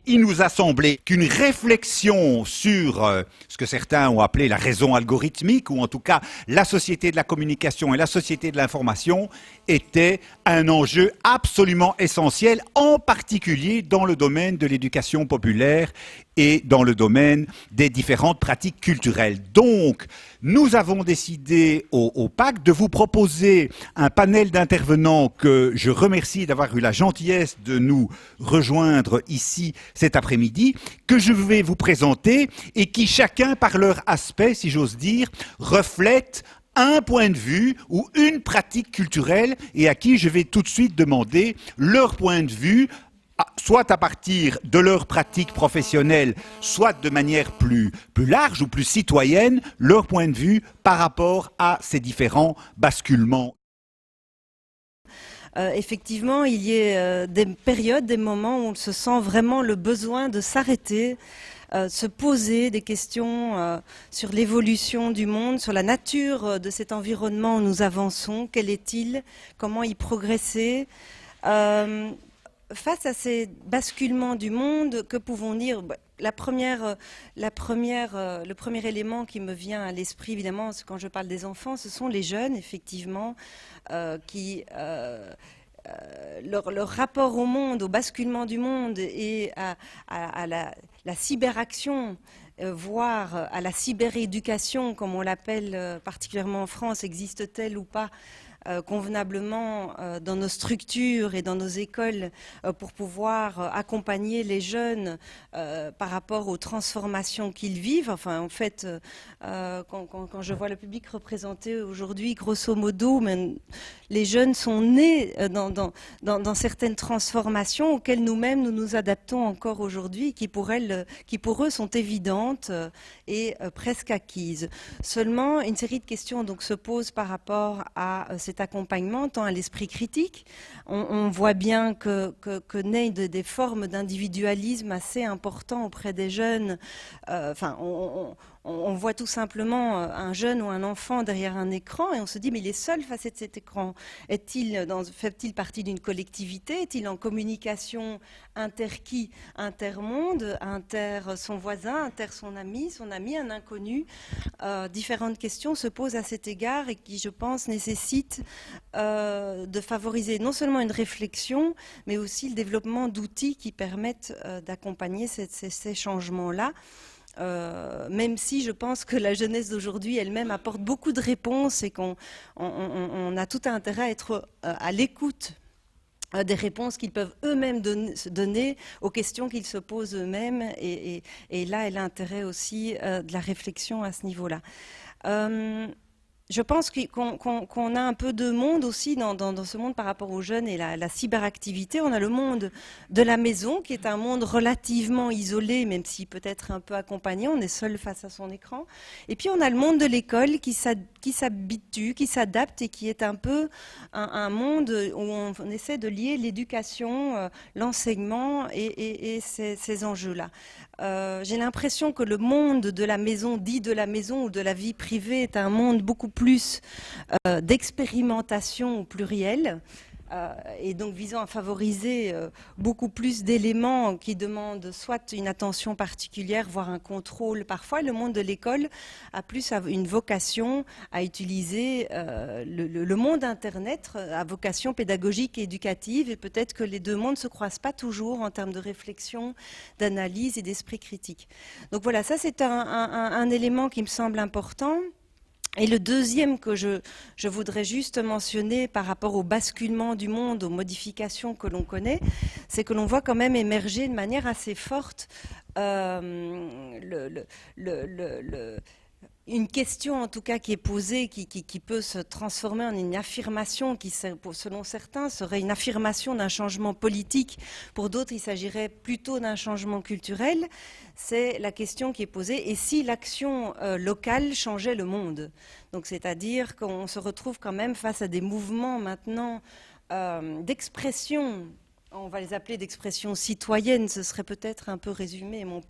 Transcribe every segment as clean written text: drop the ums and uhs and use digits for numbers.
il nous a semblé qu'une réflexion sur ce que certains ont appelé la raison algorithmique, ou en tout cas la société de la communication et la société de l'information, était un enjeu absolument essentiel, en particulier dans le domaine de l'éducation populaire et dans le domaine des différentes pratiques culturelles. Donc, nous avons décidé au PAC de vous proposer un panel d'intervenants que je remercie d'avoir eu la gentillesse de nous rejoindre ici cet après-midi, que je vais vous présenter et qui chacun, par leur aspect, si j'ose dire, reflète un point de vue ou une pratique culturelle et à qui je vais tout de suite demander leur point de vue, soit à partir de leur pratique professionnelle, soit de manière plus large ou plus citoyenne, leur point de vue par rapport à ces différents basculements. Effectivement, il y a des périodes, des moments où on se sent vraiment le besoin de s'arrêter, se poser des questions sur l'évolution du monde, sur la nature de cet environnement où nous avançons, quel est-il, comment y progresser. Face à ces basculements du monde, que pouvons-nous dire ? Le premier élément qui me vient à l'esprit, évidemment, quand je parle des enfants, ce sont les jeunes, effectivement, qui... leur rapport au monde, au basculement du monde et à la cyberaction, voire à la cyberéducation, comme on l'appelle particulièrement en France, existe-t-elle ou pas convenablement dans nos structures et dans nos écoles pour pouvoir accompagner les jeunes par rapport aux transformations qu'ils vivent. Enfin, en fait, quand je vois le public représenté aujourd'hui, grosso modo, les jeunes sont nés dans certaines transformations auxquelles nous-mêmes nous nous adaptons encore aujourd'hui, qui pour eux sont évidentes et presque acquises. Seulement, une série de questions donc se posent par rapport à cet accompagnement, tant à l'esprit critique. On voit bien que naissent des formes d'individualisme assez importants auprès des jeunes. On voit tout simplement un jeune ou un enfant derrière un écran et on se dit mais il est seul face à cet écran. Fait-il partie d'une collectivité? Est-il en communication inter-qui? Inter-monde, inter son voisin, inter son ami, un inconnu. Différentes questions se posent à cet égard et qui, je pense, nécessitent de favoriser non seulement une réflexion, mais aussi le développement d'outils qui permettent d'accompagner ces changements-là. Même si je pense que la jeunesse d'aujourd'hui elle-même apporte beaucoup de réponses et qu'on a tout intérêt à être à l'écoute des réponses qu'ils peuvent eux-mêmes donner aux questions qu'ils se posent eux-mêmes. Et là est l'intérêt aussi de la réflexion à ce niveau-là. Je pense qu'on a un peu de monde aussi dans ce monde par rapport aux jeunes et la cyberactivité. On a le monde de la maison qui est un monde relativement isolé, même si peut-être un peu accompagné. On est seul face à son écran. Et puis on a le monde de l'école qui s'habitue, qui s'adapte et qui est un peu un monde où on essaie de lier l'éducation, l'enseignement et ces enjeux-là. J'ai l'impression que le monde de la maison, dit de la maison ou de la vie privée, est un monde beaucoup plus d'expérimentation au pluriel, et donc visant à favoriser beaucoup plus d'éléments qui demandent soit une attention particulière, voire un contrôle. Parfois, le monde de l'école a plus une vocation à utiliser le monde Internet à vocation pédagogique et éducative, et peut-être que les deux mondes ne se croisent pas toujours en termes de réflexion, d'analyse et d'esprit critique. Donc voilà, ça c'est un élément qui me semble important. Et le deuxième que je voudrais juste mentionner par rapport au basculement du monde, aux modifications que l'on connaît, c'est que l'on voit quand même émerger de manière assez forte une question en tout cas qui est posée, qui peut se transformer en une affirmation qui, selon certains, serait une affirmation d'un changement politique. Pour d'autres, il s'agirait plutôt d'un changement culturel. C'est la question qui est posée. Et si l'action locale changeait le monde? Donc, c'est-à-dire qu'on se retrouve quand même face à des mouvements maintenant d'expression On va les appeler d'expressions citoyennes, ce serait peut-être un peu résumé, mais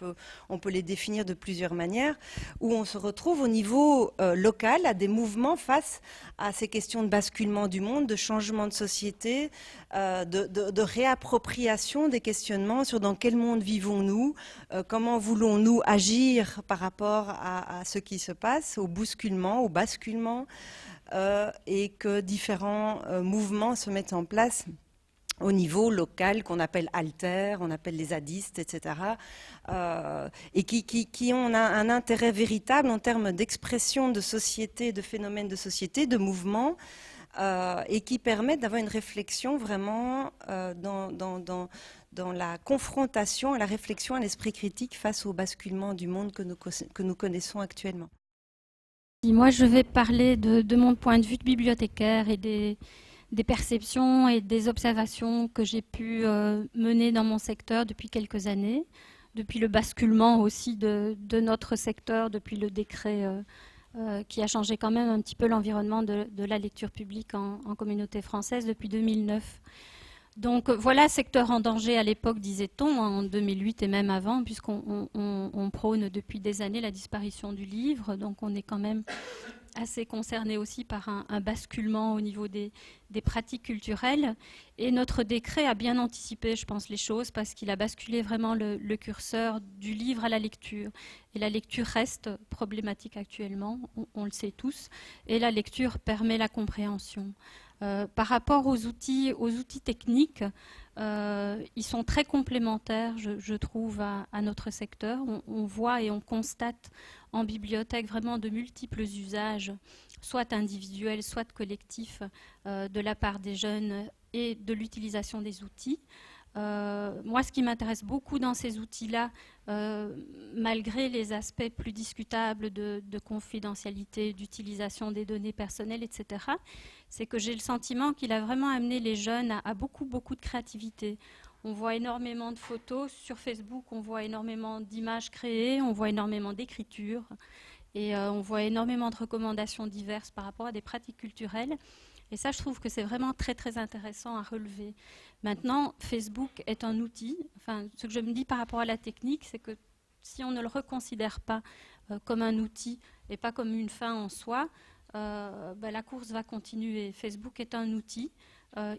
on peut les définir de plusieurs manières, où on se retrouve au niveau local à des mouvements face à ces questions de basculement du monde, de changement de société, de réappropriation des questionnements sur dans quel monde vivons-nous, comment voulons-nous agir par rapport à ce qui se passe, au bousculement, au basculement, et que différents mouvements se mettent en place au niveau local, qu'on appelle alter, on appelle les zadistes, etc., et qui ont un intérêt véritable en termes d'expression de société, de phénomènes de société, de mouvements, et qui permettent d'avoir une réflexion vraiment dans la confrontation, à la réflexion, à l'esprit critique face au basculement du monde que nous connaissons actuellement. Moi, je vais parler de mon point de vue de bibliothécaire et des perceptions et des observations que j'ai pu mener dans mon secteur depuis quelques années, depuis le basculement aussi de notre secteur, depuis le décret qui a changé quand même un petit peu l'environnement de la lecture publique en communauté française depuis 2009. Donc voilà, secteur en danger à l'époque, disait-on, en 2008 et même avant, puisqu'on prône depuis des années la disparition du livre, donc on est quand même assez concerné aussi par un basculement au niveau des pratiques culturelles. Et notre décret a bien anticipé, je pense, les choses, parce qu'il a basculé vraiment le curseur du livre à la lecture. Et la lecture reste problématique actuellement, on le sait tous, et la lecture permet la compréhension. Par rapport aux outils techniques, ils sont très complémentaires, je trouve, à notre secteur. On voit et on constate en bibliothèque vraiment de multiples usages, soit individuels, soit collectifs, de la part des jeunes et de l'utilisation des outils. Moi, ce qui m'intéresse beaucoup dans ces outils-là, malgré les aspects plus discutables de confidentialité, d'utilisation des données personnelles, etc., c'est que j'ai le sentiment qu'il a vraiment amené les jeunes à beaucoup de créativité. On voit énormément de photos sur Facebook, on voit énormément d'images créées, on voit énormément d'écriture et on voit énormément de recommandations diverses par rapport à des pratiques culturelles. Et ça, je trouve que c'est vraiment très intéressant à relever. Maintenant, Facebook est un outil. Enfin, ce que je me dis par rapport à la technique, c'est que si on ne le reconsidère pas comme un outil et pas comme une fin en soi, la course va continuer. Facebook est un outil.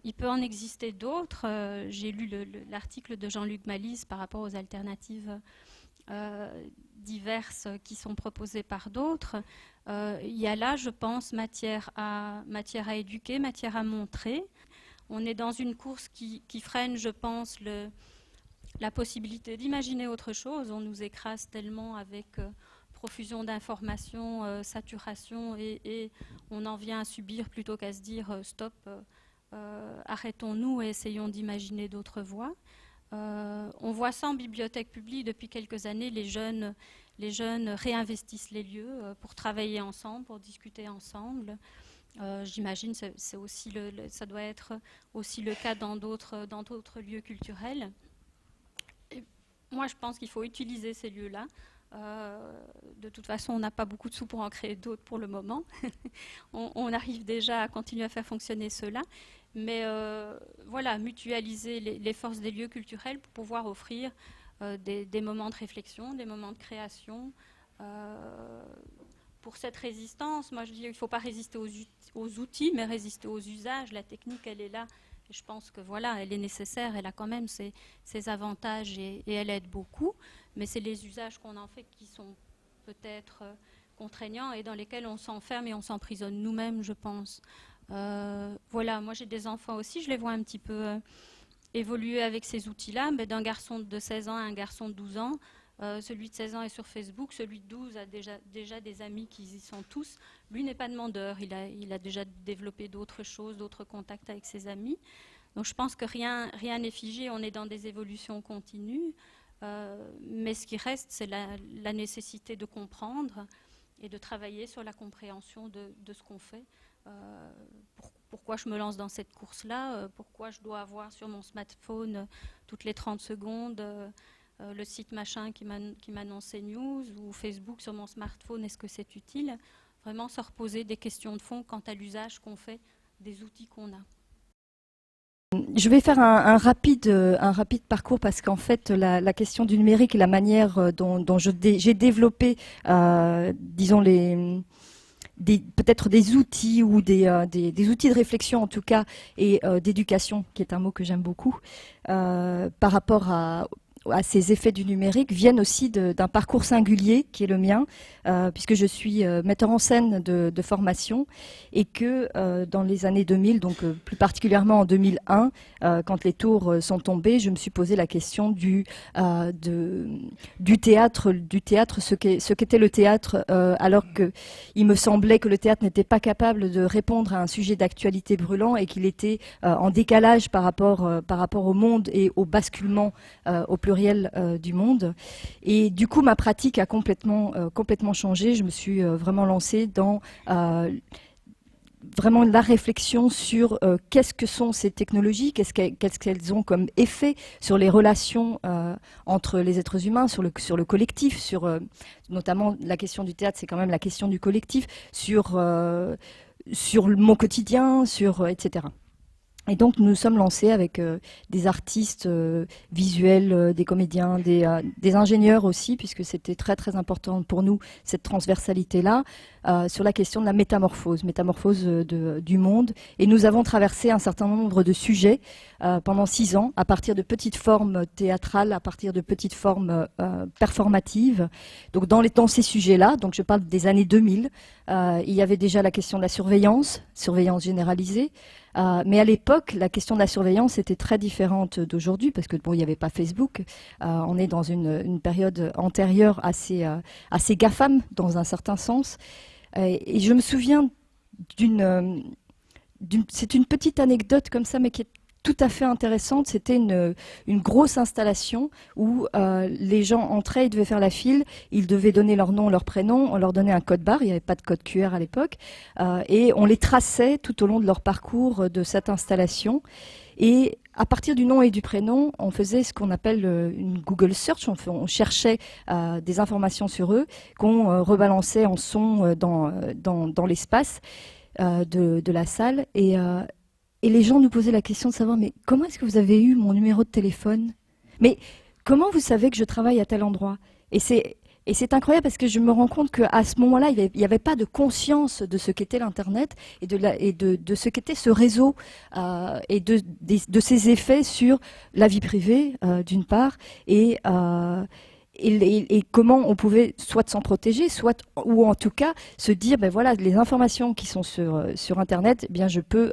Il peut en exister d'autres. J'ai lu l'article de Jean-Luc Malise par rapport aux alternatives diverses qui sont proposées par d'autres. Il y a là, je pense, matière à éduquer, matière à montrer. On est dans une course qui freine, je pense, la possibilité d'imaginer autre chose. On nous écrase tellement avec profusion d'informations, saturation, et on en vient à subir plutôt qu'à se dire stop, arrêtons-nous et essayons d'imaginer d'autres voies. On voit ça en bibliothèque publique depuis quelques années, les jeunes réinvestissent les lieux pour travailler ensemble, pour discuter ensemble. J'imagine que c'est aussi ça doit être aussi le cas dans d'autres lieux culturels. Et moi, je pense qu'il faut utiliser ces lieux-là. De toute façon, on n'a pas beaucoup de sous pour en créer d'autres pour le moment. on arrive déjà à continuer à faire fonctionner ceux-là. Mais voilà, mutualiser les forces des lieux culturels pour pouvoir offrir des moments de réflexion, des moments de création. Pour cette résistance, moi je dis qu'il ne faut pas résister aux outils, mais résister aux usages. La technique, elle est là. Et je pense que voilà, elle est nécessaire, elle a quand même ses avantages et elle aide beaucoup. Mais c'est les usages qu'on en fait qui sont peut-être contraignants et dans lesquels on s'enferme et on s'emprisonne nous-mêmes, je pense. Voilà, moi j'ai des enfants aussi, je les vois un petit peu évoluer avec ces outils-là, mais d'un garçon de 16 ans à un garçon de 12 ans. Celui de 16 ans est sur Facebook, celui de 12 a déjà des amis qui y sont tous. Lui n'est pas demandeur, il a déjà développé d'autres choses, d'autres contacts avec ses amis. Donc je pense que rien n'est figé, on est dans des évolutions continues. Mais ce qui reste, c'est la nécessité de comprendre et de travailler sur la compréhension de ce qu'on fait. Pourquoi je me lance dans cette course-là, pourquoi je dois avoir sur mon smartphone toutes les 30 secondes le site machin qui m'annonce ces news, ou Facebook sur mon smartphone, est-ce que c'est utile? Vraiment se reposer des questions de fond quant à l'usage qu'on fait des outils qu'on a. Je vais faire un rapide parcours parce qu'en fait, la question du numérique et la manière dont j'ai développé, disons, peut-être des outils ou des outils de réflexion en tout cas, et d'éducation, qui est un mot que j'aime beaucoup, par rapport à ces effets du numérique, viennent aussi d'un parcours singulier qui est le mien, puisque je suis metteur en scène de formation, et que dans les années 2000, donc plus particulièrement en 2001, quand les tours sont tombées, je me suis posé la question du théâtre, ce qu'était le théâtre, alors qu'il me semblait que le théâtre n'était pas capable de répondre à un sujet d'actualité brûlant et qu'il était en décalage par rapport au monde et au basculement au pluriel du monde. Et du coup, ma pratique a complètement changé. Je me suis vraiment lancée dans vraiment la réflexion sur qu'est-ce que sont ces technologies, qu'est-ce qu'elles ont comme effet sur les relations entre les êtres humains, sur le collectif, notamment la question du théâtre, c'est quand même la question du collectif, sur mon quotidien, etc. Et donc nous sommes lancés avec des artistes visuels, des comédiens, des ingénieurs aussi, puisque c'était très très important pour nous cette transversalité-là, sur la question de la métamorphose du monde. Et nous avons traversé un certain nombre de sujets pendant 6 ans, à partir de petites formes théâtrales, à partir de petites formes performatives. Donc dans ces sujets-là, donc je parle des années 2000, il y avait déjà la question de la surveillance généralisée. Mais à l'époque, la question de la surveillance était très différente d'aujourd'hui, parce que bon, il n'y avait pas Facebook. On est dans une période antérieure assez GAFAM, dans un certain sens. Et je me souviens c'est une petite anecdote comme ça, mais qui est tout à fait intéressante. C'était une grosse installation où les gens entraient, ils devaient faire la file, ils devaient donner leur nom, leur prénom, on leur donnait un code barre, il n'y avait pas de code QR à l'époque, et on les traçait tout au long de leur parcours de cette installation. Et à partir du nom et du prénom, on faisait ce qu'on appelle une Google Search, on cherchait des informations sur eux, qu'on rebalançait en son dans l'espace de la salle. Et les gens nous posaient la question de savoir, mais comment est-ce que vous avez eu mon numéro de téléphone? Mais comment vous savez que je travaille à tel endroit? Et c'est incroyable parce que je me rends compte qu'à ce moment-là, il n'y avait pas de conscience de ce qu'était l'Internet et de ce qu'était ce réseau et de ses effets sur la vie privée, d'une part, et comment on pouvait soit s'en protéger, ou en tout cas se dire, ben voilà, les informations qui sont sur Internet, eh bien je peux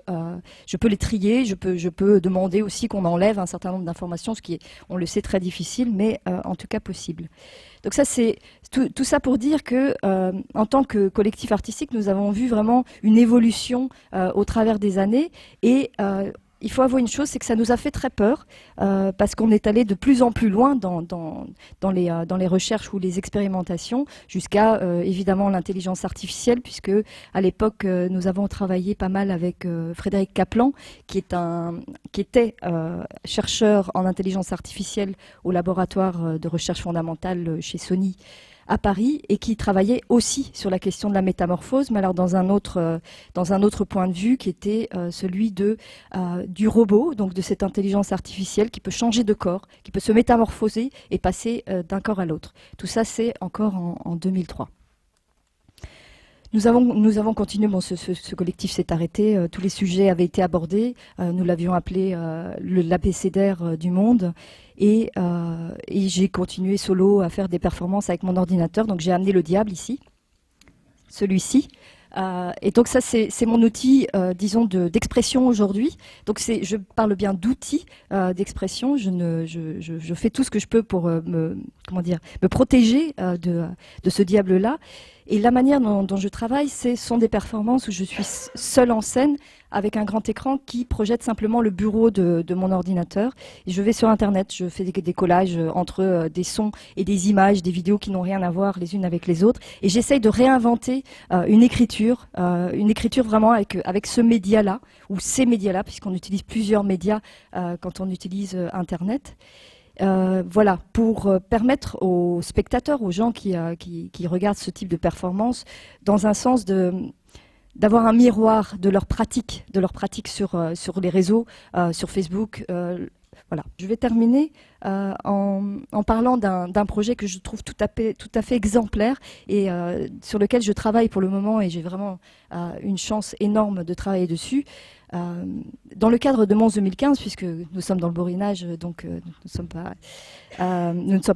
les trier, je peux demander aussi qu'on enlève un certain nombre d'informations, ce qui est, on le sait, très difficile, mais en tout cas possible. Donc ça, c'est tout ça pour dire que, en tant que collectif artistique, nous avons vu vraiment une évolution au travers des années, et il faut avouer une chose, c'est que ça nous a fait très peur, parce qu'on est allé de plus en plus loin dans les recherches ou les expérimentations, jusqu'à évidemment l'intelligence artificielle, puisque à l'époque nous avons travaillé pas mal avec Frédéric Kaplan, qui était chercheur en intelligence artificielle au laboratoire de recherche fondamentale chez Sony à Paris, et qui travaillait aussi sur la question de la métamorphose, mais alors dans un autre point de vue, qui était celui du robot, donc de cette intelligence artificielle qui peut changer de corps, qui peut se métamorphoser et passer d'un corps à l'autre. Tout ça, c'est encore en 2003. Nous avons continué, bon, ce collectif s'est arrêté, tous les sujets avaient été abordés, nous l'avions appelé l'abécédaire du monde, et j'ai continué solo à faire des performances avec mon ordinateur, donc j'ai amené le diable ici, celui-ci. Et donc ça, c'est mon outil, disons, d'expression aujourd'hui. Donc je parle bien d'outils d'expression. Je fais tout ce que je peux pour me protéger de ce diable-là. Et la manière dont je travaille, ce sont des performances où je suis seule en scène avec un grand écran qui projette simplement le bureau de mon ordinateur. Et je vais sur Internet, je fais des collages entre des sons et des images, des vidéos qui n'ont rien à voir les unes avec les autres. Et j'essaye de réinventer une écriture vraiment avec ce média-là, ou ces médias-là, puisqu'on utilise plusieurs médias quand on utilise Internet. Voilà, pour permettre aux spectateurs, aux gens qui regardent ce type de performance, dans un sens d'avoir un miroir de leurs pratiques sur les réseaux, sur Facebook. Voilà. Je vais terminer en parlant d'un projet que je trouve tout à fait exemplaire et sur lequel je travaille pour le moment, et j'ai vraiment une chance énorme de travailler dessus. Dans le cadre de Mons 2015, puisque nous sommes dans le Borinage, donc nous ne sommes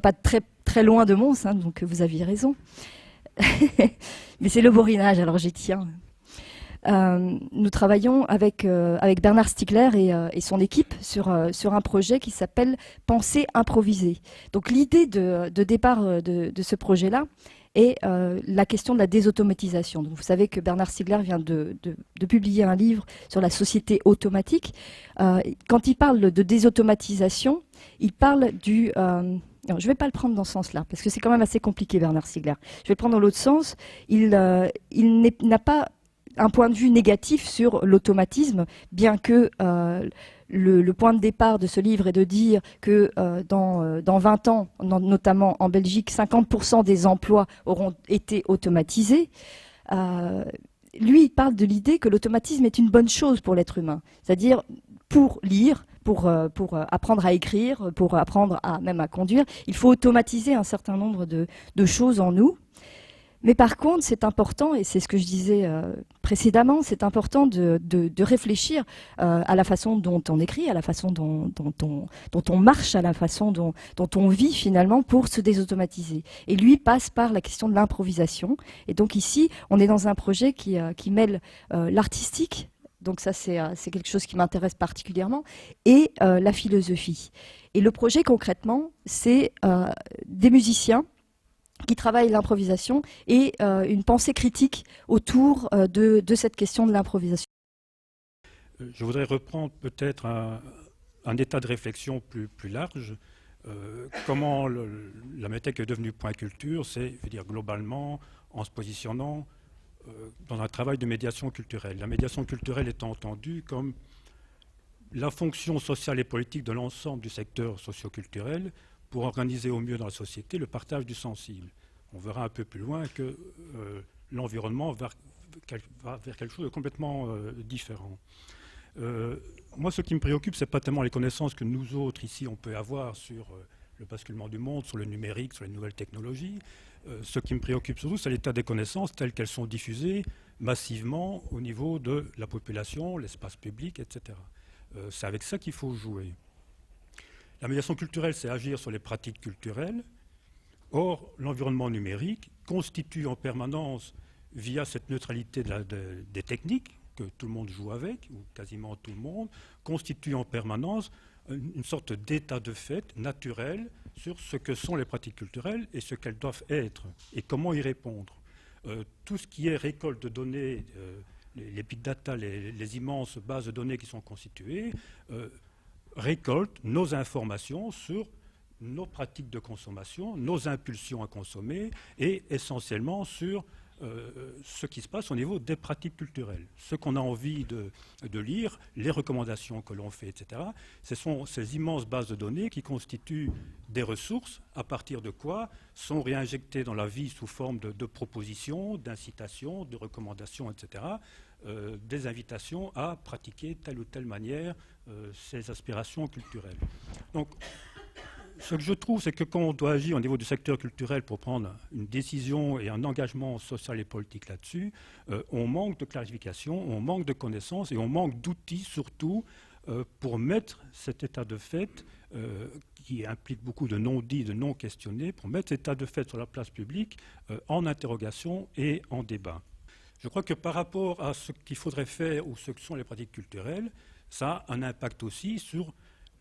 pas très, très loin de Mons, hein, donc vous aviez raison. Mais c'est le Borinage, alors j'y tiens. Nous travaillons avec Bernard Stiegler et son équipe sur un projet qui s'appelle Pensée improvisée. Donc l'idée de départ de ce projet-là est la question de la désautomatisation. Donc, vous savez que Bernard Stiegler vient de publier un livre sur la société automatique. Quand il parle de désautomatisation, il parle du... non, je ne vais pas le prendre dans ce sens-là, parce que c'est quand même assez compliqué, Bernard Stiegler. Je vais le prendre dans l'autre sens. Il n'a pas un point de vue négatif sur l'automatisme, bien que le point de départ de ce livre est de dire que dans 20 ans, notamment en Belgique, 50% des emplois auront été automatisés. Lui, il parle de l'idée que l'automatisme est une bonne chose pour l'être humain, c'est-à-dire pour lire, pour apprendre à écrire, pour apprendre même à conduire, il faut automatiser un certain nombre de choses en nous. Mais par contre, c'est important, et c'est ce que je disais précédemment, c'est important de réfléchir à la façon dont on écrit, à la façon dont on marche, à la façon dont on vit finalement pour se désautomatiser. Et lui passe par la question de l'improvisation. Et donc ici, on est dans un projet qui mêle l'artistique, donc ça c'est quelque chose qui m'intéresse particulièrement, et la philosophie. Et le projet concrètement, c'est des musiciens qui travaille l'improvisation et une pensée critique autour de cette question de l'improvisation. Je voudrais reprendre peut-être un état de réflexion plus large. Comment la médiathèque est devenue point culture, c'est, je veux dire, globalement, en se positionnant dans un travail de médiation culturelle. La médiation culturelle étant entendue comme la fonction sociale et politique de l'ensemble du secteur socio-culturel pour organiser au mieux dans la société le partage du sensible. On verra un peu plus loin que l'environnement va vers quelque chose de complètement différent. Moi, ce qui me préoccupe, ce n'est pas tellement les connaissances que nous autres, ici, on peut avoir sur le basculement du monde, sur le numérique, sur les nouvelles technologies. Ce qui me préoccupe surtout, c'est l'état des connaissances telles qu'elles sont diffusées massivement au niveau de la population, l'espace public, etc. C'est avec ça qu'il faut jouer. La médiation culturelle, c'est agir sur les pratiques culturelles. Or, l'environnement numérique constitue en permanence, via cette neutralité des techniques, que tout le monde joue avec, ou quasiment tout le monde, constitue en permanence une sorte d'état de fait naturel sur ce que sont les pratiques culturelles et ce qu'elles doivent être, et comment y répondre. Tout ce qui est récolte de données, les big data, les immenses bases de données qui sont constituées, récoltent nos informations sur nos pratiques de consommation, nos impulsions à consommer et essentiellement sur ce qui se passe au niveau des pratiques culturelles. Ce qu'on a envie de lire, les recommandations que l'on fait, etc. Ce sont ces immenses bases de données qui constituent des ressources à partir de quoi sont réinjectées dans la vie sous forme de propositions, d'incitations, de recommandations, etc. Des invitations à pratiquer telle ou telle manière ces aspirations culturelles. Donc, ce que je trouve, c'est que quand on doit agir au niveau du secteur culturel pour prendre une décision et un engagement social et politique là-dessus, on manque de clarification, on manque de connaissances et on manque d'outils surtout pour mettre cet état de fait, qui implique beaucoup de non-dits, de non-questionnés, pour mettre cet état de fait sur la place publique en interrogation et en débat. Je crois que par rapport à ce qu'il faudrait faire ou ce que sont les pratiques culturelles, ça a un impact aussi sur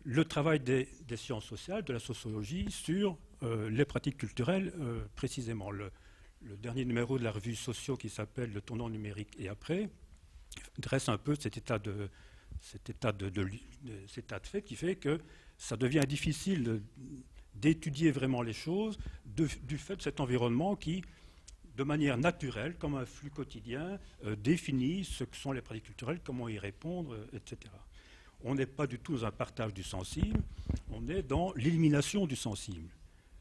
le travail des sciences sociales, de la sociologie, sur les pratiques culturelles précisément. Le dernier numéro de la revue Socio qui s'appelle « Le tournant numérique et après » dresse un peu cet état de fait qui fait que ça devient difficile d'étudier vraiment les choses du fait de cet environnement qui, de manière naturelle, comme un flux quotidien, définit ce que sont les pratiques culturelles, comment y répondre, etc. On n'est pas du tout dans un partage du sensible, on est dans l'élimination du sensible.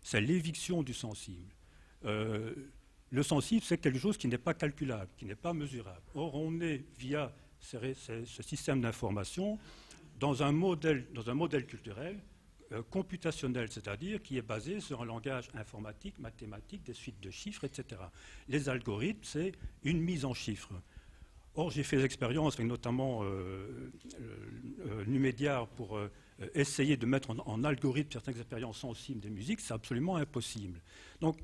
C'est l'éviction du sensible. le sensible, c'est quelque chose qui n'est pas calculable, qui n'est pas mesurable. Or, on est, via ce système d'information, dans un modèle culturel computationnel, c'est-à-dire qui est basé sur un langage informatique, mathématique, des suites de chiffres, etc. Les algorithmes, c'est une mise en chiffres. Or, j'ai fait l'expérience, avec notamment Numédia, pour essayer de mettre en algorithme certaines expériences sensibles des musiques, c'est absolument impossible. Donc,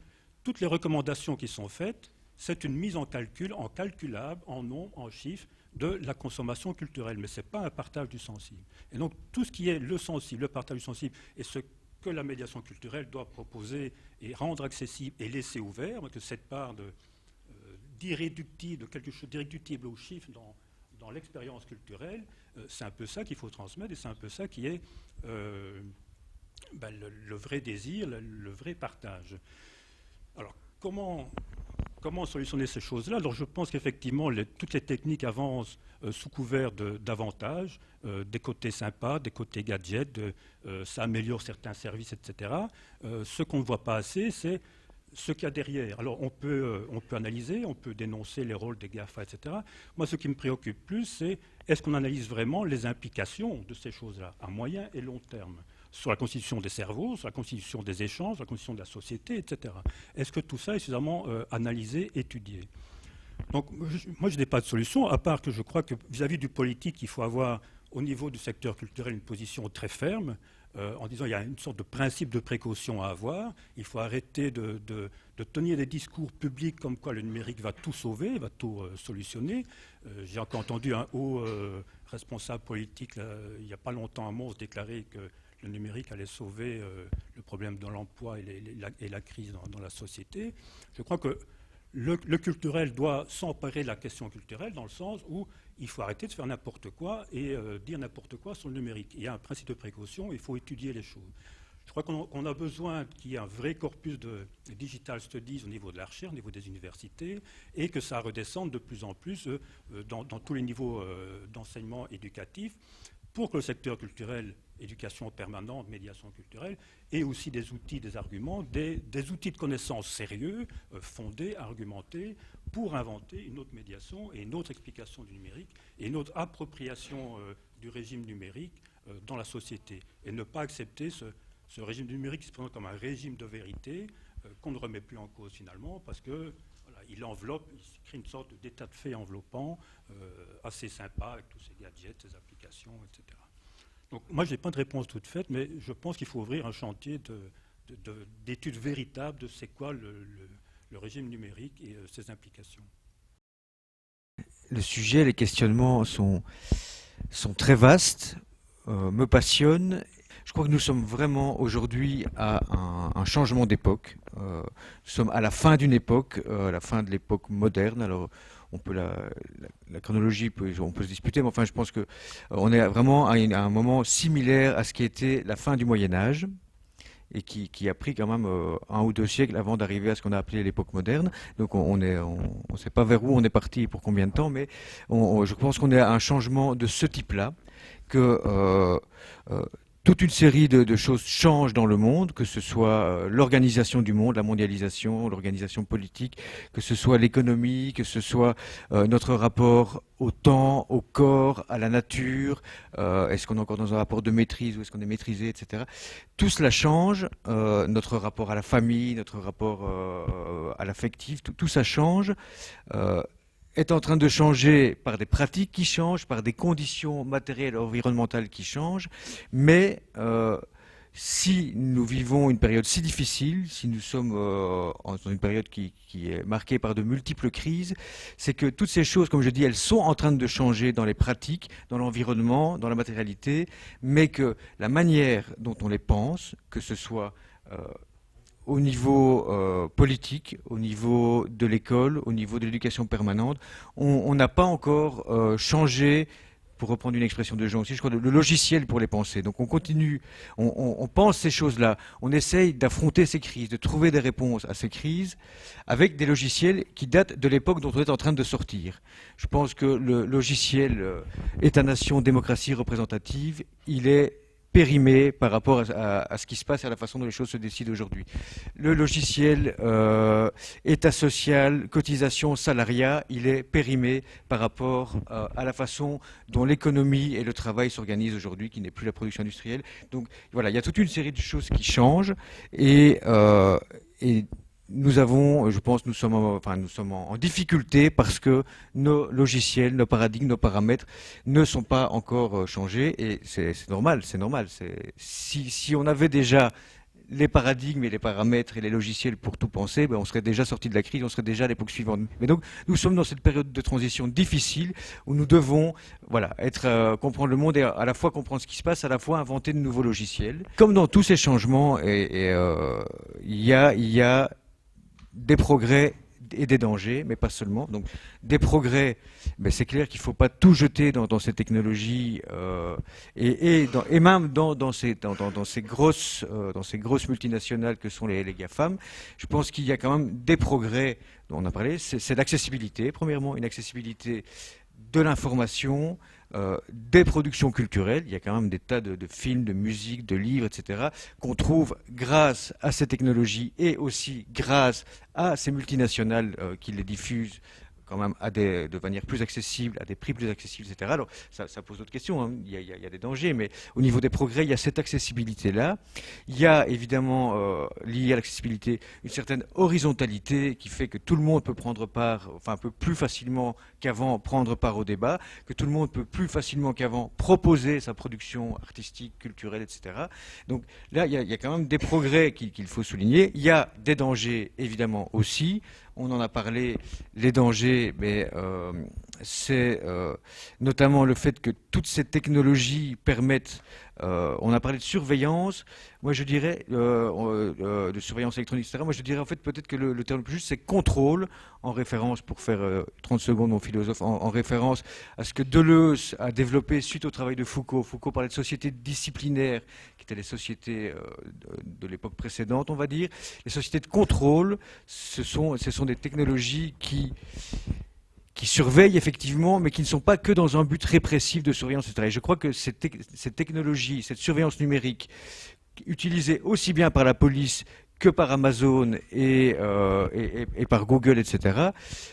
toutes les recommandations qui sont faites, c'est une mise en calcul, en calculable, en nombres, en chiffres, de la consommation culturelle, mais ce n'est pas un partage du sensible. Et donc, tout ce qui est le sensible, le partage du sensible, et ce que la médiation culturelle doit proposer et rendre accessible et laisser ouvert, que cette part d'irréductible, de quelque chose d'irréductible aux chiffres dans l'expérience culturelle, c'est un peu ça qu'il faut transmettre, et c'est un peu ça qui est le vrai désir, le vrai partage. Alors, comment solutionner ces choses-là? Alors, je pense qu'effectivement, toutes les techniques avancent sous couvert d'avantages, des côtés sympas, des côtés gadgets, ça améliore certains services, etc. Ce qu'on ne voit pas assez, c'est ce qu'il y a derrière. Alors, on peut analyser, on peut dénoncer les rôles des GAFA, etc. Moi, ce qui me préoccupe plus, c'est est-ce qu'on analyse vraiment les implications de ces choses-là, à moyen et long terme, sur la constitution des cerveaux, sur la constitution des échanges, sur la constitution de la société, etc. Est-ce que tout ça est suffisamment analysé, étudié? Donc, moi, je n'ai pas de solution, à part que je crois que vis-à-vis du politique, il faut avoir, au niveau du secteur culturel, une position très ferme, en disant qu'il y a une sorte de principe de précaution à avoir. Il faut arrêter de tenir des discours publics comme quoi le numérique va tout sauver, va tout solutionner. J'ai encore entendu un haut responsable politique, là, il n'y a pas longtemps à Mons, déclarer que le numérique allait sauver le problème de l'emploi et la crise dans la société. Je crois que le culturel doit s'emparer de la question culturelle dans le sens où il faut arrêter de faire n'importe quoi et dire n'importe quoi sur le numérique. Il y a un principe de précaution, il faut étudier les choses. Je crois qu'on a besoin qu'il y ait un vrai corpus de digital studies au niveau de la recherche, au niveau des universités, et que ça redescende de plus en plus dans tous les niveaux d'enseignement éducatif, pour que le secteur culturel, éducation permanente, médiation culturelle, ait aussi des outils, des arguments, des outils de connaissance sérieux, fondés, argumentés, pour inventer une autre médiation et une autre explication du numérique et une autre appropriation du régime numérique dans la société. Et ne pas accepter ce régime numérique qui se présente comme un régime de vérité qu'on ne remet plus en cause finalement, parce que voilà, il enveloppe, il crée une sorte d'état de fait enveloppant assez sympa avec tous ces gadgets, ces applications, etc. Donc moi, je n'ai pas de réponse toute faite, mais je pense qu'il faut ouvrir un chantier d'études véritables de c'est quoi le régime numérique et ses implications. Le sujet, les questionnements sont très vastes, me passionnent. Je crois que nous sommes vraiment aujourd'hui à un changement d'époque. Nous sommes à la fin d'une époque, la fin de l'époque moderne. Alors, on peut la chronologie, on peut se disputer, mais enfin, je pense qu'on est vraiment à un moment similaire à ce qui était la fin du Moyen-Âge et qui a pris quand même 1 ou 2 siècles avant d'arriver à ce qu'on a appelé l'époque moderne. Donc, on ne sait pas vers où on est parti et pour combien de temps, mais je pense qu'on est à un changement de ce type-là, que toute une série de choses changent dans le monde, que ce soit l'organisation du monde, la mondialisation, l'organisation politique, que ce soit l'économie, que ce soit notre rapport au temps, au corps, à la nature, est-ce qu'on est encore dans un rapport de maîtrise ou est-ce qu'on est maîtrisé, etc. Tout cela change, notre rapport à la famille, notre rapport à l'affectif, tout ça change. Est en train de changer par des pratiques qui changent, par des conditions matérielles et environnementales qui changent, mais si nous vivons une période si difficile, si nous sommes dans une période qui est marquée par de multiples crises, c'est que toutes ces choses, comme je dis, elles sont en train de changer dans les pratiques, dans l'environnement, dans la matérialité, mais que la manière dont on les pense, que ce soit au niveau politique, au niveau de l'école, au niveau de l'éducation permanente, on n'a pas encore changé, pour reprendre une expression de Jean aussi, je crois, le logiciel pour les penser. Donc on continue, on pense ces choses-là, on essaye d'affronter ces crises, de trouver des réponses à ces crises avec des logiciels qui datent de l'époque dont on est en train de sortir. Je pense que le logiciel État-nation, démocratie représentative, il est périmé par rapport à ce qui se passe et à la façon dont les choses se décident aujourd'hui. Le logiciel état social, cotisation, salariat, il est périmé par rapport à la façon dont l'économie et le travail s'organisent aujourd'hui, qui n'est plus la production industrielle. Donc voilà, il y a toute une série de choses qui changent et nous avons, je pense, nous sommes en difficulté parce que nos logiciels, nos paradigmes, nos paramètres ne sont pas encore changés et c'est normal, c'est normal. Si on avait déjà les paradigmes et les paramètres et les logiciels pour tout penser, ben on serait déjà sorti de la crise, on serait déjà à l'époque suivante. Mais donc, nous sommes dans cette période de transition difficile où nous devons, voilà, comprendre le monde et à la fois comprendre ce qui se passe, à la fois inventer de nouveaux logiciels. Comme dans tous ces changements, il y a des progrès et des dangers, mais pas seulement. Donc, des progrès, ben c'est clair qu'il ne faut pas tout jeter dans ces technologies et même dans ces grosses multinationales que sont les GAFAM. Je pense qu'il y a quand même des progrès dont on a parlé. C'est l'accessibilité, premièrement, une accessibilité de l'information, des productions culturelles. Il y a quand même des tas de films, de musique, de livres, etc., qu'on trouve grâce à ces technologies et aussi grâce à ces multinationales qui les diffusent quand même de manière plus accessible, à des prix plus accessibles, etc. Alors, ça pose d'autres questions, hein. Il y a des dangers, mais au niveau des progrès, il y a cette accessibilité-là. Il y a évidemment, lié à l'accessibilité, une certaine horizontalité qui fait que tout le monde peut prendre part, enfin, peut plus facilement qu'avant prendre part au débat, que tout le monde peut plus facilement qu'avant proposer sa production artistique, culturelle, etc. Donc là, il y a quand même des progrès qu'il faut souligner. Il y a des dangers, évidemment, aussi. On en a parlé, les dangers, mais c'est notamment le fait que toutes ces technologies permettent, on a parlé de surveillance, moi je dirais, de surveillance électronique, etc. Moi je dirais en fait peut-être que le terme le plus juste c'est contrôle, en référence, pour faire 30 secondes mon philosophe, en référence à ce que Deleuze a développé suite au travail de Foucault. Foucault parlait de sociétés disciplinaires, qui étaient les sociétés de l'époque précédente, on va dire. Les sociétés de contrôle, ce sont des technologies qui surveillent effectivement, mais qui ne sont pas que dans un but répressif de surveillance, etc. Et je crois que cette technologie, cette surveillance numérique, utilisée aussi bien par la police que par Amazon et par Google, etc.,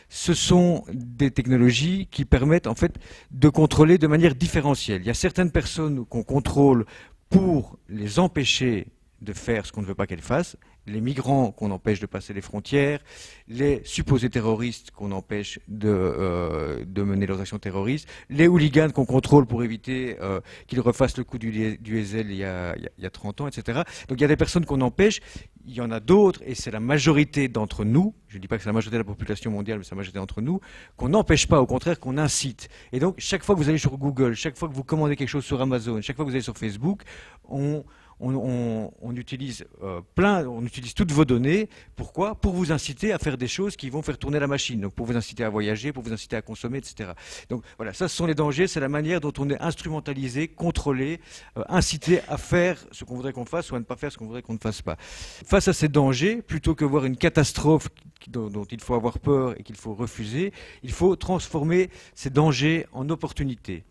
ce sont des technologies qui permettent en fait de contrôler de manière différentielle. Il y a certaines personnes qu'on contrôle pour les empêcher de faire ce qu'on ne veut pas qu'elles fassent, les migrants qu'on empêche de passer les frontières, les supposés terroristes qu'on empêche de mener leurs actions terroristes, les hooligans qu'on contrôle pour éviter qu'ils refassent le coup du Ezel il y a 30 ans, etc. Donc il y a des personnes qu'on empêche, il y en a d'autres, et c'est la majorité d'entre nous, je ne dis pas que c'est la majorité de la population mondiale, mais c'est la majorité d'entre nous, qu'on n'empêche pas, au contraire qu'on incite. Et donc chaque fois que vous allez sur Google, chaque fois que vous commandez quelque chose sur Amazon, chaque fois que vous allez sur Facebook, on utilise on utilise toutes vos données. Pourquoi ? Pour vous inciter à faire des choses qui vont faire tourner la machine. Donc pour vous inciter à voyager, pour vous inciter à consommer, etc. Donc voilà, ça ce sont les dangers, c'est la manière dont on est instrumentalisé, contrôlé, incité à faire ce qu'on voudrait qu'on fasse ou à ne pas faire ce qu'on voudrait qu'on ne fasse pas. Face à ces dangers, plutôt que voir une catastrophe dont il faut avoir peur et qu'il faut refuser, il faut transformer ces dangers en opportunités.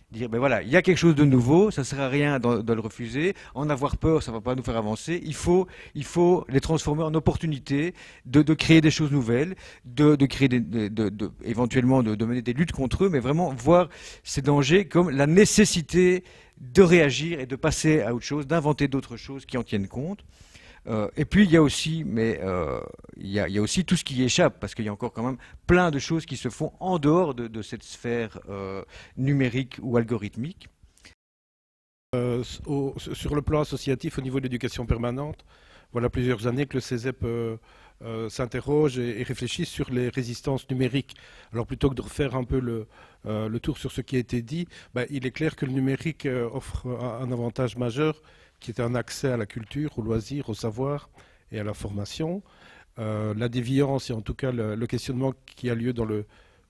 Dire, ben voilà, il y a quelque chose de nouveau, ça ne sert à rien de le refuser, en avoir peur, ça ne va pas nous faire avancer, il faut les transformer en opportunités de créer des choses nouvelles, de créer éventuellement de mener des luttes contre eux, mais vraiment voir ces dangers comme la nécessité de réagir et de passer à autre chose, d'inventer d'autres choses qui en tiennent compte. Et puis il y a aussi, il y a aussi tout ce qui échappe, parce qu'il y a encore quand même plein de choses qui se font en dehors de cette sphère numérique ou algorithmique. Sur le plan associatif, au niveau de l'éducation permanente, voilà plusieurs années que le CESEP s'interroge et réfléchit sur les résistances numériques. Alors plutôt que de refaire un peu le tour sur ce qui a été dit, il est clair que le numérique offre un avantage majeur, qui est un accès à la culture, au loisir, au savoir et à la formation. La déviance et en tout cas le questionnement qui a lieu dans le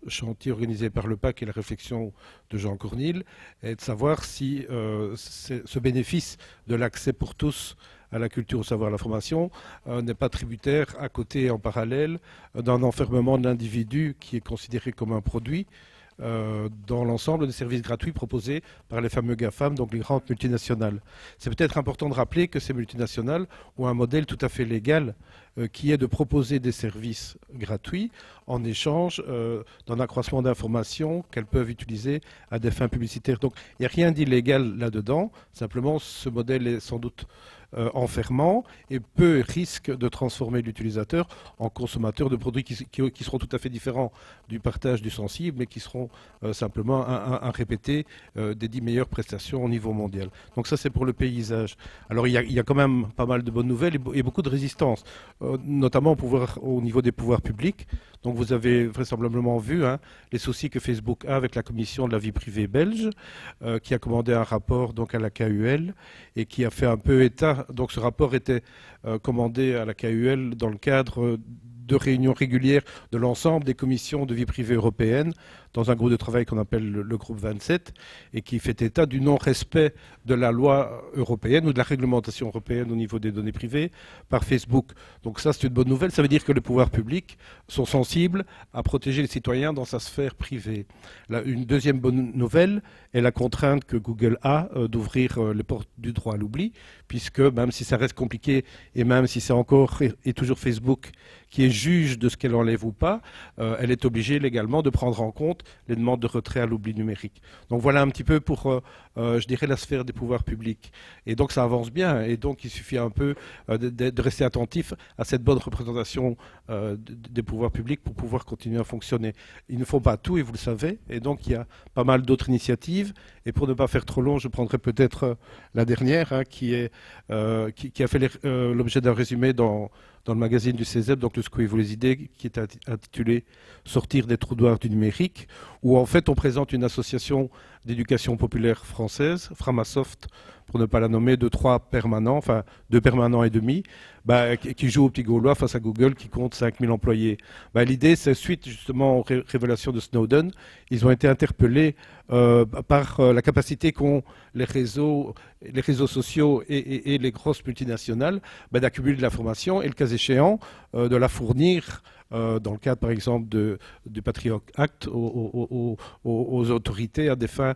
chantier organisé par le PAC et la réflexion de Jean Cornille est de savoir si ce bénéfice de l'accès pour tous à la culture, au savoir, à la formation n'est pas tributaire à côté et en parallèle d'un enfermement de l'individu qui est considéré comme un produit dans l'ensemble des services gratuits proposés par les fameux GAFAM, donc les grandes multinationales. C'est peut-être important de rappeler que ces multinationales ont un modèle tout à fait légal qui est de proposer des services gratuits en échange d'un accroissement d'informations qu'elles peuvent utiliser à des fins publicitaires. Donc il n'y a rien d'illégal là-dedans, simplement ce modèle est sans doute enfermant et peu risque de transformer l'utilisateur en consommateur de produits qui seront tout à fait différents du partage du sensible, mais qui seront simplement un répété des 10 meilleures prestations au niveau mondial. Donc ça, c'est pour le paysage. Alors il y a quand même pas mal de bonnes nouvelles et beaucoup de résistance, notamment au niveau des pouvoirs publics. Donc vous avez vraisemblablement vu les soucis que Facebook a avec la Commission de la vie privée belge, qui a commandé un rapport donc, à la KUL et qui a fait un peu état. Donc ce rapport était commandé à la KUL dans le cadre de réunions régulières de l'ensemble des commissions de vie privée européennes dans un groupe de travail qu'on appelle le groupe 27 et qui fait état du non-respect de la loi européenne ou de la réglementation européenne au niveau des données privées par Facebook. Donc ça, c'est une bonne nouvelle. Ça veut dire que les pouvoirs publics sont sensibles à protéger les citoyens dans sa sphère privée. Là, une deuxième bonne nouvelle est la contrainte que Google a d'ouvrir les portes du droit à l'oubli, puisque même si ça reste compliqué et même si c'est encore et toujours Facebook qui est juge de ce qu'elle enlève ou pas, elle est obligée légalement de prendre en compte les demandes de retrait à l'oubli numérique. Donc voilà un petit peu pour, je dirais, la sphère des pouvoirs publics. Et donc ça avance bien, et donc il suffit un peu de rester attentif à cette bonne représentation des pouvoirs publics pour pouvoir continuer à fonctionner. Ils ne font pas tout, et vous le savez, et donc il y a pas mal d'autres initiatives. Et pour ne pas faire trop long, je prendrai peut-être la dernière, qui a fait l'objet d'un résumé dans le magazine du CESEP, donc le Secouez-vous les idées, qui est intitulé « Sortir des trous noirs du numérique », où en fait on présente une association d'éducation populaire française, Framasoft, pour ne pas la nommer, de 3 permanents, enfin 2 permanents et demi, qui joue au petit Gaulois face à Google, qui compte 5000 employés. L'idée, c'est suite justement aux révélations de Snowden, ils ont été interpellés par la capacité qu'ont les réseaux sociaux et les grosses multinationales d'accumuler de l'information et le cas échéant de la fournir dans le cadre par exemple du Patriot Act aux autorités à des fins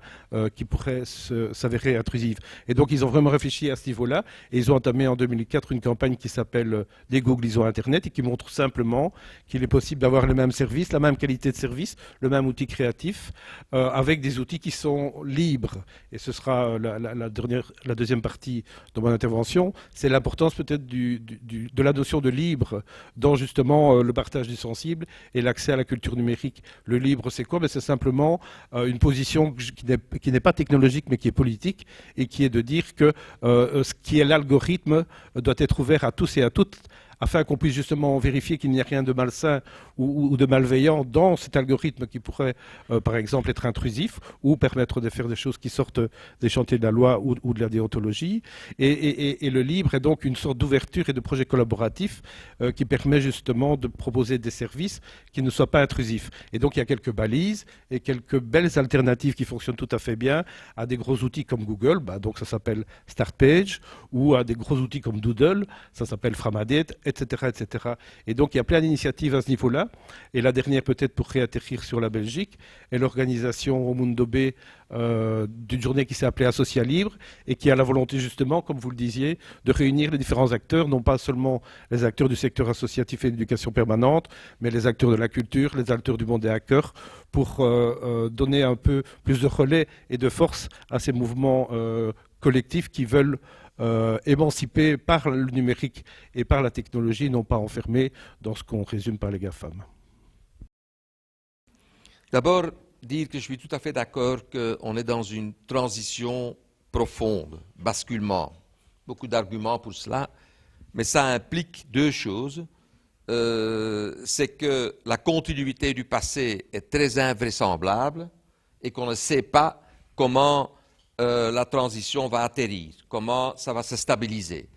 qui pourraient s'avérer intrusives. Et donc ils ont vraiment réfléchi à ce niveau-là et ils ont entamé en 2004 une campagne qui s'appelle Dégooglisons Internet et qui montre simplement qu'il est possible d'avoir les mêmes services, la même qualité de service, le même outil créatif avec des outils qui sont libres. Et ce sera la deuxième partie de mon intervention, c'est l'importance peut-être de la notion de libre dans justement le partage du sensible et l'accès à la culture numérique. Le libre, c'est quoi? C'est simplement une position qui n'est pas technologique mais qui est politique et qui est de dire que ce qui est l'algorithme doit être ouvert à tous et à toutes afin qu'on puisse justement vérifier qu'il n'y a rien de malsain ou de malveillant dans cet algorithme qui pourrait, par exemple, être intrusif ou permettre de faire des choses qui sortent des chantiers de la loi ou de la déontologie. Et le libre est donc une sorte d'ouverture et de projet collaboratif qui permet justement de proposer des services qui ne soient pas intrusifs. Et donc, il y a quelques balises et quelques belles alternatives qui fonctionnent tout à fait bien à des gros outils comme Google, donc ça s'appelle Startpage, ou à des gros outils comme Doodle, ça s'appelle Framadate, etc., etc. Et donc, il y a plein d'initiatives à ce niveau-là. Et la dernière, peut-être pour réatterrir sur la Belgique, est l'organisation au Mundo B d'une journée qui s'est appelée Associa Libre et qui a la volonté, justement, comme vous le disiez, de réunir les différents acteurs, non pas seulement les acteurs du secteur associatif et d'éducation permanente, mais les acteurs de la culture, les acteurs du monde des hackers, pour donner un peu plus de relais et de force à ces mouvements collectifs qui veulent émancipés par le numérique et par la technologie, non pas enfermés dans ce qu'on résume par les GAFAM. D'abord, dire que je suis tout à fait d'accord qu'on est dans une transition profonde, basculement. Beaucoup d'arguments pour cela, mais ça implique 2 choses. C'est que la continuité du passé est très invraisemblable et qu'on ne sait pas comment la transition va atterrir, comment ça va se stabiliser.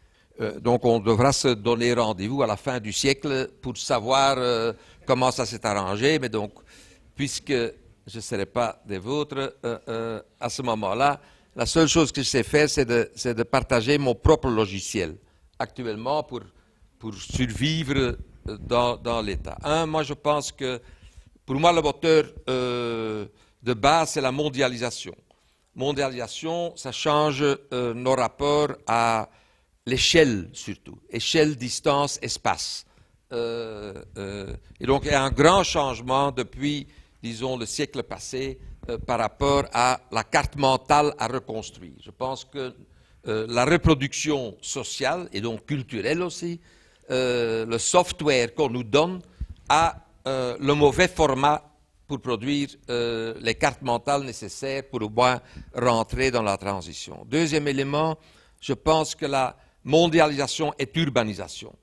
Donc on devra se donner rendez-vous à la fin du siècle pour savoir comment ça s'est arrangé, mais donc, puisque je ne serai pas des vôtres, à ce moment-là, la seule chose que je sais faire, c'est de partager mon propre logiciel, actuellement, pour survivre dans l'État. Moi je pense que, pour moi, le moteur de base, c'est la mondialisation. Mondialisation, ça change nos rapports à l'échelle surtout, échelle, distance, espace. Et donc il y a un grand changement depuis, disons, le siècle passé par rapport à la carte mentale à reconstruire. Je pense que la reproduction sociale et donc culturelle aussi, le software qu'on nous donne a le mauvais format pour produire les cartes mentales nécessaires pour au moins rentrer dans la transition. Deuxième élément, je pense que la mondialisation est urbanisation.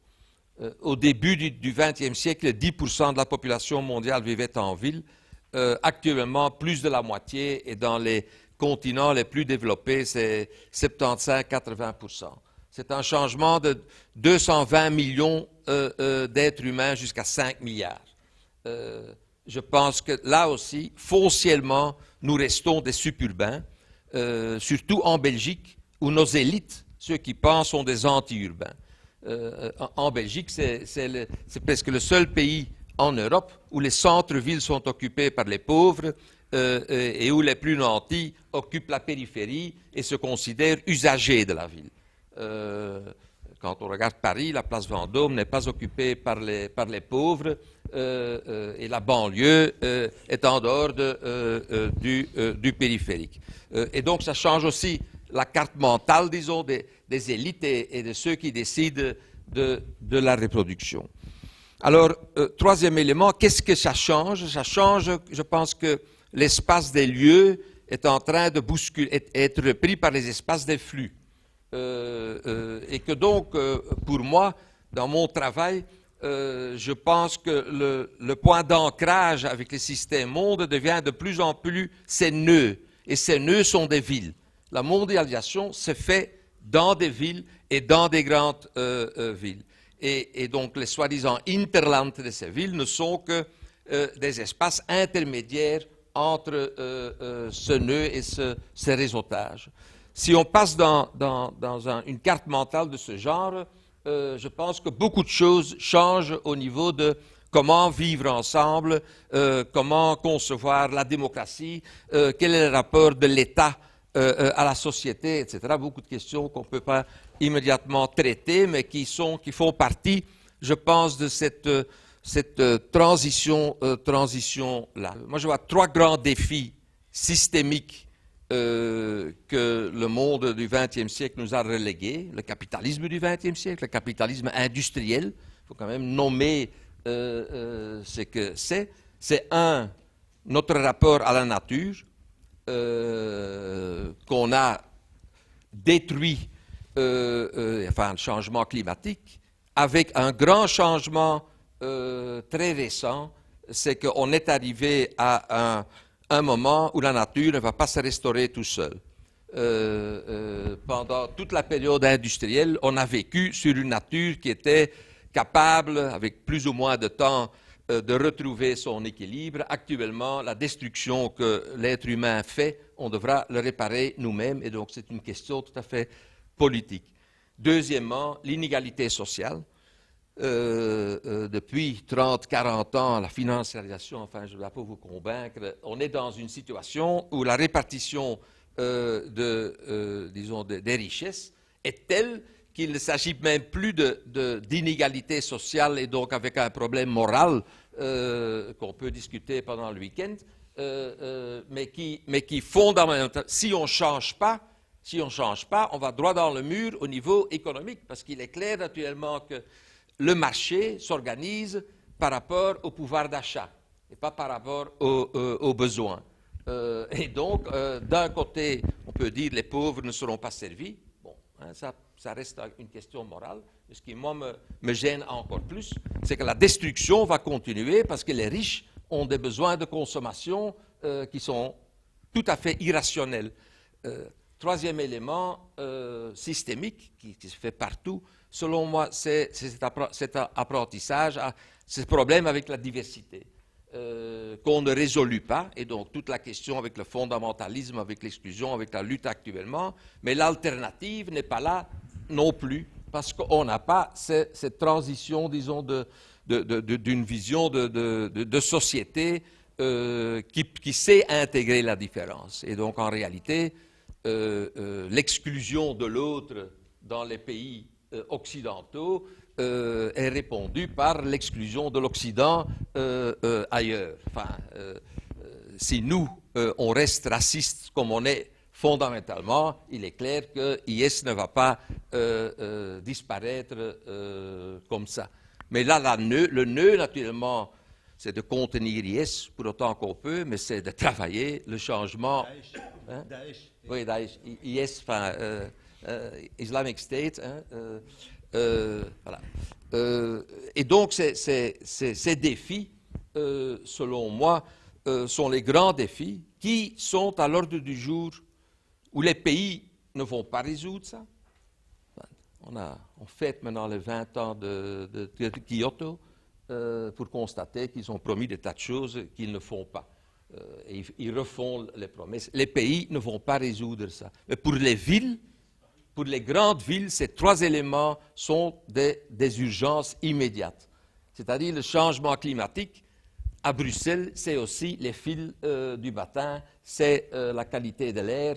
Au début du XXe siècle, 10% de la population mondiale vivait en ville. Actuellement, plus de la moitié, et dans les continents les plus développés, c'est 75-80%. C'est un changement de 220 millions d'êtres humains jusqu'à 5 milliards. Je pense que là aussi, foncièrement, nous restons des suburbains, surtout en Belgique, où nos élites, ceux qui pensent, sont des anti-urbains. En Belgique, c'est presque le seul pays en Europe où les centres-villes sont occupés par les pauvres et où les plus nantis occupent la périphérie et se considèrent usagers de la ville. Quand on regarde Paris, la place Vendôme n'est pas occupée par les pauvres et la banlieue est en dehors du périphérique. Et donc ça change aussi la carte mentale, disons, des élites et de ceux qui décident de la reproduction. Alors, troisième élément, qu'est-ce que ça change? Ça change, je pense que l'espace des lieux est en train de être repris par les espaces des flux. Et que donc, pour moi, dans mon travail, je pense que le point d'ancrage avec les systèmes mondes devient de plus en plus ces nœuds. Et ces nœuds sont des villes. La mondialisation se fait dans des villes et dans des grandes villes. Et donc les soi-disant interlands de ces villes ne sont que des espaces intermédiaires entre ce nœud et ce réseautage. Si on passe dans une carte mentale de ce genre, je pense que beaucoup de choses changent au niveau de comment vivre ensemble, comment concevoir la démocratie, quel est le rapport de l'État à la société, etc. Beaucoup de questions qu'on ne peut pas immédiatement traiter, mais qui font partie, je pense, de cette transition-là. Moi, je vois trois grands défis systémiques que le monde du XXe siècle nous a relégués. Le capitalisme du XXe siècle, le capitalisme industriel, il faut quand même nommer ce que c'est. C'est notre rapport à la nature, qu'on a détruit, enfin le changement climatique, avec un grand changement très récent, c'est qu'on est arrivé à un moment où la nature ne va pas se restaurer tout seul. Pendant toute la période industrielle, on a vécu sur une nature qui était capable, avec plus ou moins de temps, de retrouver son équilibre. Actuellement, la destruction que l'être humain fait, on devra le réparer nous-mêmes, et donc c'est une question tout à fait politique. Deuxièmement, l'inégalité sociale. Depuis 30-40 ans, la financiarisation, enfin je ne dois pas vous convaincre, on est dans une situation où la répartition des richesses est telle qu'il ne s'agit même plus d'inégalité sociale et donc avec un problème moral qu'on peut discuter pendant le week-end, mais qui fondamentalement, si on ne change pas, on va droit dans le mur au niveau économique, parce qu'il est clair naturellement que le marché s'organise par rapport au pouvoir d'achat et pas par rapport aux besoins. Et donc, d'un côté, on peut dire que les pauvres ne seront pas servis. Bon, hein, ça reste une question morale. Mais ce qui, moi, me gêne encore plus, c'est que la destruction va continuer parce que les riches ont des besoins de consommation qui sont tout à fait irrationnels. Troisième élément systémique qui se fait partout, selon moi, c'est cet apprentissage, ce problème avec la diversité qu'on ne résout pas, et donc toute la question avec le fondamentalisme, avec l'exclusion, avec la lutte actuellement, mais l'alternative n'est pas là non plus, parce qu'on n'a pas cette transition, disons, d'une vision de société qui sait intégrer la différence. Et donc, en réalité, l'exclusion de l'autre dans les pays occidentaux est répondue par l'exclusion de l'Occident ailleurs. Enfin, si nous, on reste raciste comme on est fondamentalement, il est clair que IS ne va pas disparaître comme ça. Mais là, le nœud, naturellement, c'est de contenir IS pour autant qu'on peut, mais c'est de travailler le changement. Daesh. Hein? Daesh. Oui, Daesh, IS, enfin, Islamic State. Hein, voilà. Et donc, ces défis, selon moi, sont les grands défis qui sont à l'ordre du jour où les pays ne vont pas résoudre ça. On fête maintenant les 20 ans de Kyoto pour constater qu'ils ont promis des tas de choses qu'ils ne font pas. Et ils refont les promesses. Les pays ne vont pas résoudre ça. Mais pour les villes, pour les grandes villes, ces trois éléments sont des urgences immédiates. C'est-à-dire le changement climatique. À Bruxelles, c'est aussi les fils du matin, c'est la qualité de l'air,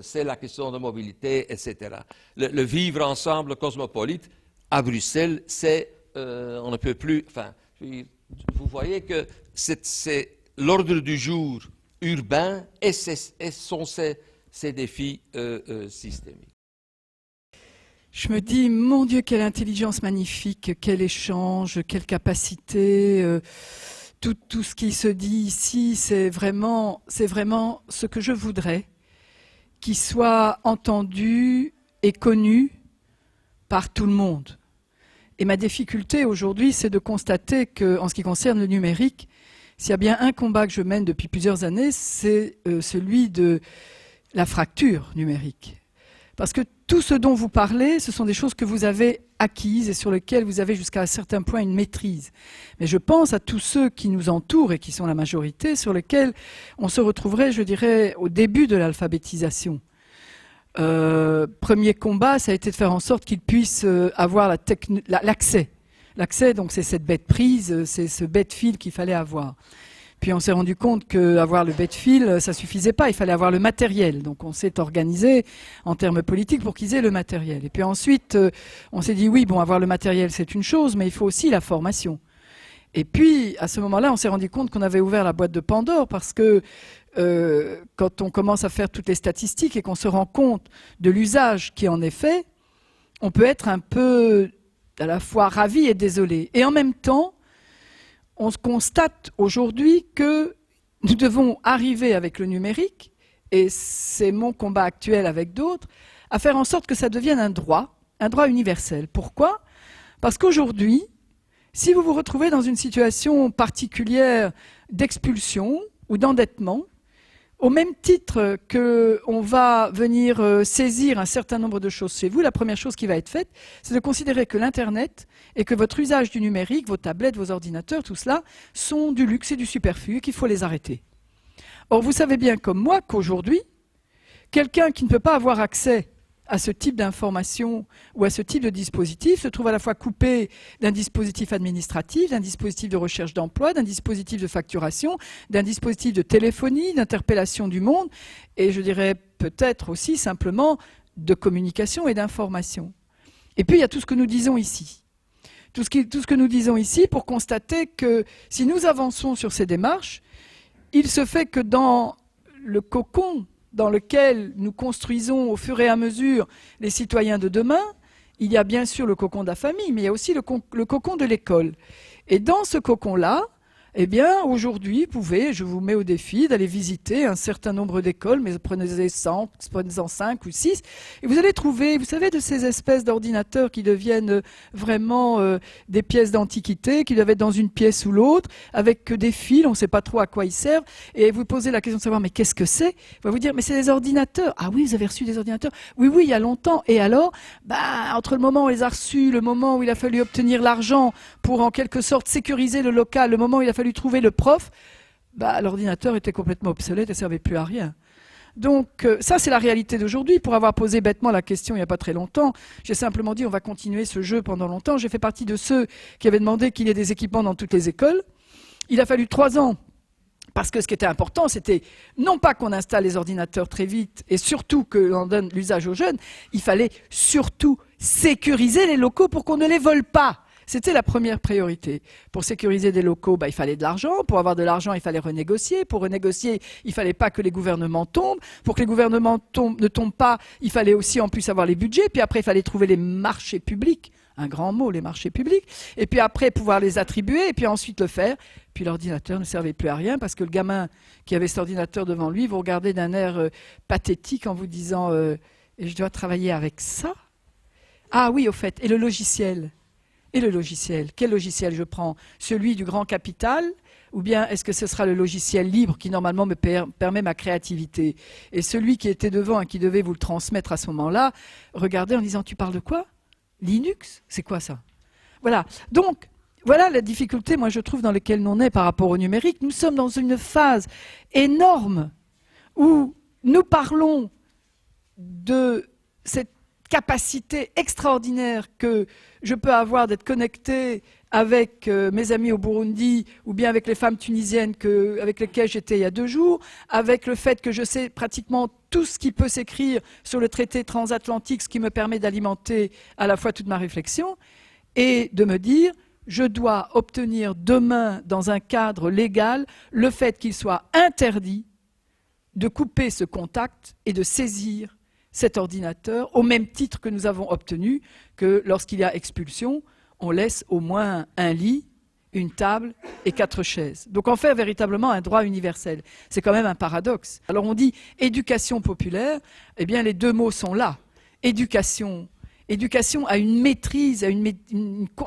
c'est la question de mobilité, etc. Le vivre ensemble cosmopolite, à Bruxelles, c'est on ne peut plus. Enfin, vous voyez que c'est l'ordre du jour urbain et sont ces défis systémiques. Je me dis, mon Dieu, quelle intelligence magnifique, quel échange, quelle capacité. Tout ce qui se dit ici, c'est vraiment ce que je voudrais, qu'il soit entendu et connu par tout le monde. Et ma difficulté aujourd'hui, c'est de constater qu'en ce qui concerne le numérique, s'il y a bien un combat que je mène depuis plusieurs années, c'est celui de la fracture numérique. Parce que tout ce dont vous parlez, ce sont des choses que vous avez acquises et sur lesquelles vous avez jusqu'à un certain point une maîtrise. Mais je pense à tous ceux qui nous entourent et qui sont la majorité, sur lesquels on se retrouverait, je dirais, au début de l'alphabétisation. Premier combat, ça a été de faire en sorte qu'ils puissent avoir l'accès. L'accès, donc, c'est cette bête prise, c'est ce bête fil qu'il fallait avoir. Puis on s'est rendu compte qu'avoir le bête fil, ça suffisait pas, il fallait avoir le matériel. Donc on s'est organisé en termes politiques pour qu'ils aient le matériel. Et puis ensuite, on s'est dit oui, bon, avoir le matériel c'est une chose, mais il faut aussi la formation. Et puis à ce moment-là, on s'est rendu compte qu'on avait ouvert la boîte de Pandore parce que quand on commence à faire toutes les statistiques et qu'on se rend compte de l'usage qui en est fait, on peut être un peu à la fois ravi et désolé. Et en même temps, on se constate aujourd'hui que nous devons arriver avec le numérique, et c'est mon combat actuel avec d'autres, à faire en sorte que ça devienne un droit universel. Pourquoi ? Parce qu'aujourd'hui, si vous vous retrouvez dans une situation particulière d'expulsion ou d'endettement, au même titre qu'on va venir saisir un certain nombre de choses chez vous, la première chose qui va être faite, c'est de considérer que l'Internet et que votre usage du numérique, vos tablettes, vos ordinateurs, tout cela, sont du luxe et du superflu et qu'il faut les arrêter. Or, vous savez bien comme moi qu'aujourd'hui, quelqu'un qui ne peut pas avoir accès à ce type d'information ou à ce type de dispositif se trouve à la fois coupé d'un dispositif administratif, d'un dispositif de recherche d'emploi, d'un dispositif de facturation, d'un dispositif de téléphonie, d'interpellation du monde, et je dirais peut-être aussi simplement de communication et d'information. Et puis il y a tout ce que nous disons ici. Tout ce que nous disons ici pour constater que si nous avançons sur ces démarches, il se fait que dans le cocon dans lequel nous construisons au fur et à mesure les citoyens de demain, il y a bien sûr le cocon de la famille, mais il y a aussi le cocon de l'école. Et dans ce cocon-là, eh bien, aujourd'hui, je vous mets au défi d'aller visiter un certain nombre d'écoles, mais prenez-en 100, prenez-en 5 ou 6, et vous allez trouver, vous savez, de ces espèces d'ordinateurs qui deviennent vraiment des pièces d'antiquité, qui doivent être dans une pièce ou l'autre, avec des fils, on ne sait pas trop à quoi ils servent, et vous posez la question de savoir, mais qu'est-ce que c'est ? On va vous dire, mais c'est des ordinateurs. Ah oui, vous avez reçu des ordinateurs ? Oui, il y a longtemps. Et alors, entre le moment où on les a reçus, le moment où il a fallu obtenir l'argent pour en quelque sorte sécuriser le local, le moment où il a fallu trouver le prof, l'ordinateur était complètement obsolète et ne servait plus à rien. Donc ça, c'est la réalité d'aujourd'hui. Pour avoir posé bêtement la question il n'y a pas très longtemps, j'ai simplement dit on va continuer ce jeu pendant longtemps. J'ai fait partie de ceux qui avaient demandé qu'il y ait des équipements dans toutes les écoles. Il a fallu 3 ans Parce que ce qui était important, c'était non pas qu'on installe les ordinateurs très vite et surtout que l'on donne l'usage aux jeunes, il fallait surtout sécuriser les locaux pour qu'on ne les vole pas. C'était la première priorité. Pour sécuriser des locaux, il fallait de l'argent. Pour avoir de l'argent, il fallait renégocier. Pour renégocier, il ne fallait pas que les gouvernements tombent. Pour que les gouvernements ne tombent pas, il fallait aussi en plus avoir les budgets. Puis après, il fallait trouver les marchés publics. Un grand mot, les marchés publics. Et puis après, pouvoir les attribuer et puis ensuite le faire. Puis l'ordinateur ne servait plus à rien parce que le gamin qui avait cet ordinateur devant lui vous regardait d'un air pathétique en vous disant « je dois travailler avec ça ?» Ah oui, au fait. Et le logiciel ? Et le logiciel, quel logiciel je prends? Celui du grand capital? Ou bien est-ce que ce sera le logiciel libre qui normalement me permet ma créativité? Et celui qui était devant et qui devait vous le transmettre à ce moment-là, regardez en disant, tu parles de quoi? Linux? C'est quoi ça? Voilà. Donc, voilà la difficulté, moi je trouve, dans laquelle on est par rapport au numérique. Nous sommes dans une phase énorme où nous parlons de cette capacité extraordinaire que je peux avoir d'être connecté avec mes amis au Burundi ou bien avec les femmes tunisiennes avec lesquelles j'étais il y a 2 jours, avec le fait que je sais pratiquement tout ce qui peut s'écrire sur le traité transatlantique, ce qui me permet d'alimenter à la fois toute ma réflexion, et de me dire, je dois obtenir demain, dans un cadre légal, le fait qu'il soit interdit de couper ce contact et de saisir cet ordinateur, au même titre que nous avons obtenu que lorsqu'il y a expulsion, on laisse au moins un lit, une table et 4 chaises. Donc en fait véritablement un droit universel. C'est quand même un paradoxe. Alors on dit éducation populaire, eh bien les 2 mots sont là. Éducation à une maîtrise, à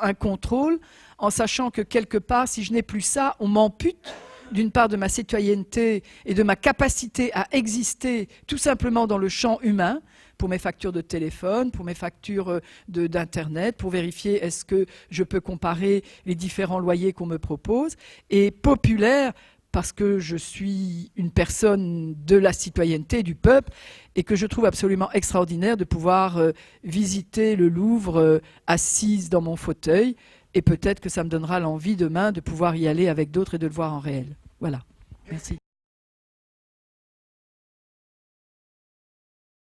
un contrôle, en sachant que quelque part, si je n'ai plus ça, on m'ampute d'une part de ma citoyenneté et de ma capacité à exister tout simplement dans le champ humain, pour mes factures de téléphone, pour mes factures d'Internet, pour vérifier est-ce que je peux comparer les différents loyers qu'on me propose, et populaire parce que je suis une personne de la citoyenneté, du peuple, et que je trouve absolument extraordinaire de pouvoir visiter le Louvre assise dans mon fauteuil, et peut-être que ça me donnera l'envie demain de pouvoir y aller avec d'autres et de le voir en réel. Voilà. Merci.